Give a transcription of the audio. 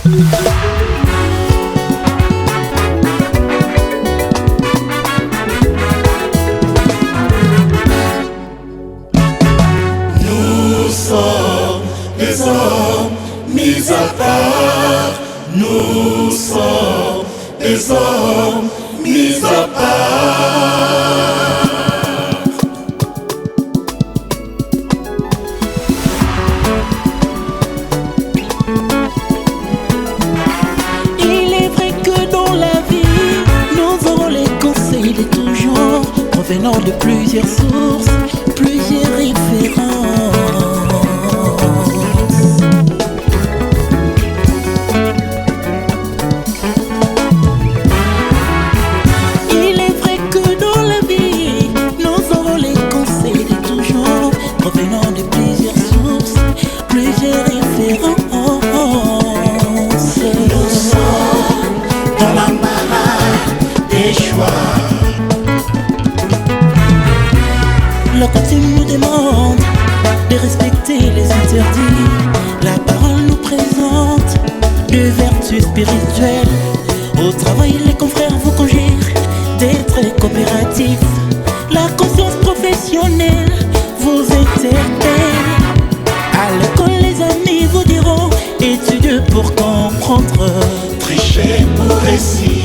Nous sommes des hommes mis à part. Nous sommes des hommes mis à part. Il est vrai que dans la vie, nous aurons les conseils de tout genre, provenant de plusieurs sources, plusieurs références. Il est vrai que dans la vie, nous aurons les conseils de tout genre, provenant de plusieurs sources, plusieurs références. Nous sommes dans l'embarras des choix. La coutume nous demande de respecter les interdits. La parole nous présente de vertus spirituelles. Au travail, les confrères vous conjurent d'être coopératifs. La conscience professionnelle vous interpelle. À l'école, les amis vous diront étudiez pour comprendre. Tricher pour réussir.